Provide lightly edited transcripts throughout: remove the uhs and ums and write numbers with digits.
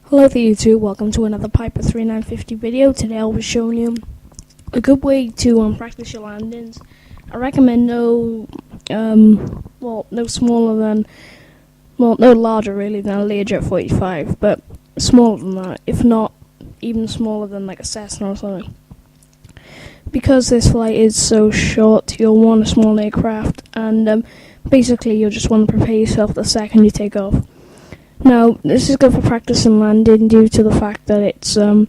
Hello there YouTube, welcome to another Piper 3950 video. Today I'll be showing you a good way to practice your landings. I recommend no larger really than a Learjet 45, but smaller than that, if not even smaller than like a Cessna or something. Because this flight is so short, you'll want a small aircraft, and basically you'll just want to prepare yourself the second you take off. Now, this is good for practice and landing due to the fact that it's a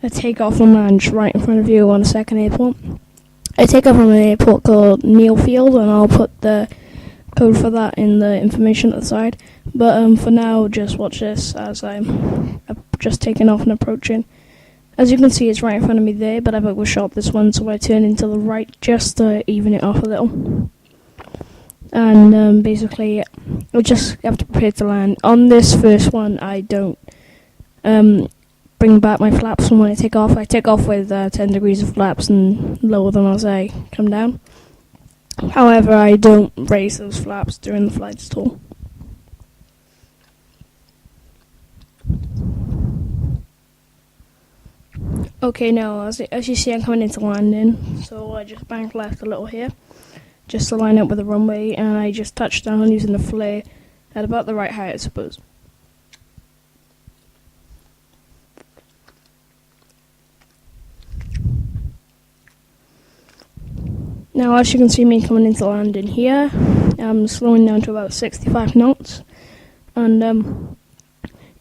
takeoff and land right in front of you on a second airport. I take off from an airport called Neal Field, and I'll put the code for that in the information at the side. But for now, just watch this as I'm just taking off and approaching. As you can see, it's right in front of me there, but I've overshot this one, so I turn into the right just to even it off a little. And basically, I just have to prepare to land. On this first one, I don't bring back my flaps from when I take off. I take off with 10 degrees of flaps and lower them as I come down. However, I don't raise those flaps during the flight at all. Okay, now as you see, I'm coming into landing, so I just bank left a little here, just to line up with the runway, and I just touch down using the flare at about the right height, I suppose. Now, as you can see me coming into landing here, I'm slowing down to about 65 knots, and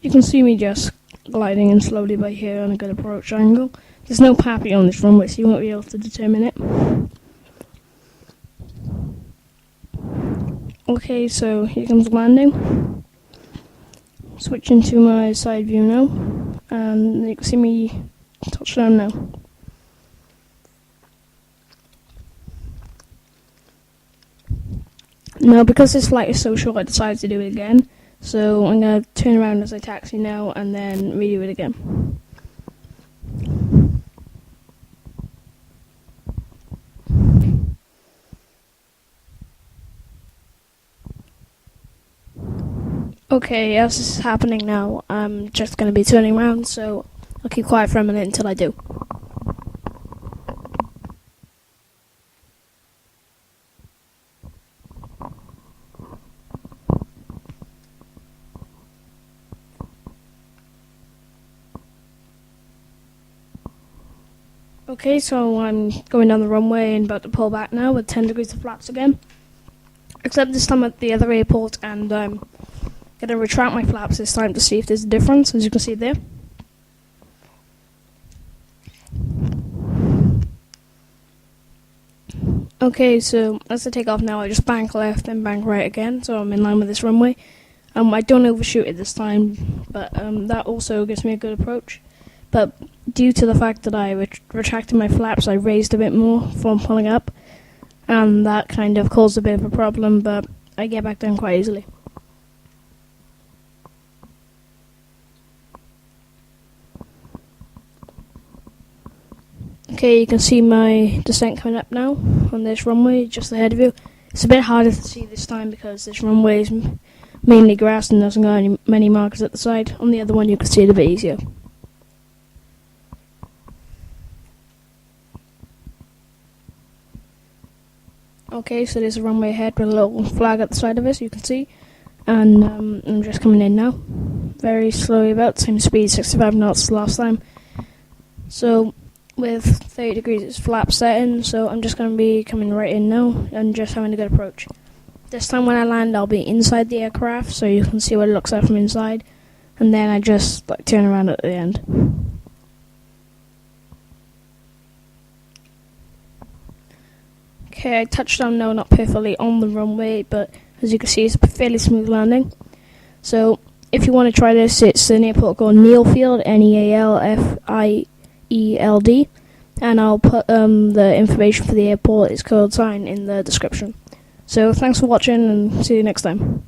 you can see me just gliding in slowly by here on a good approach angle. There's no pappy on this runway, so you won't be able to determine it. Okay, so here comes landing. Switching to my side view now, and you can see me touch down now. Now, because this flight is so short, I decided to do it again. So I'm going to turn around as I taxi now, and then redo it again. Okay, as this is happening now, I'm just going to be turning around, so I'll keep quiet for a minute until I do. Okay, so I'm going down the runway and about to pull back now with 10 degrees of flaps again. Except this time at the other airport, and I'm going to retract my flaps this time to see if there's a difference, as you can see there. Okay, so as I take off now, I just bank left and bank right again, so I'm in line with this runway. I don't overshoot it this time, but that also gives me a good approach. But due to the fact that I retracted my flaps, I raised a bit more from pulling up, and that kind of caused a bit of a problem, but I get back down quite easily. Okay, you can see my descent coming up now on this runway just ahead of you. It's a bit harder to see this time because this runway is mainly grass and doesn't got many markers at the side. On the other one you can see it a bit easier. Okay, so there's a runway ahead with a little flag at the side of it, so you can see. And I'm just coming in now. Very slowly, about the same speed, 65 knots last time. So, with 30 degrees flap setting, so I'm just going to be coming right in now and just having a good approach. This time when I land, I'll be inside the aircraft, so you can see what it looks like from inside. And then I just turn around at the end. Okay, I touched down now, not perfectly on the runway, but as you can see, it's a fairly smooth landing. So, if you want to try this, it's an airport called Neal Field, Nealfield, and I'll put the information for the airport, its code sign, in the description. So, thanks for watching, and see you next time.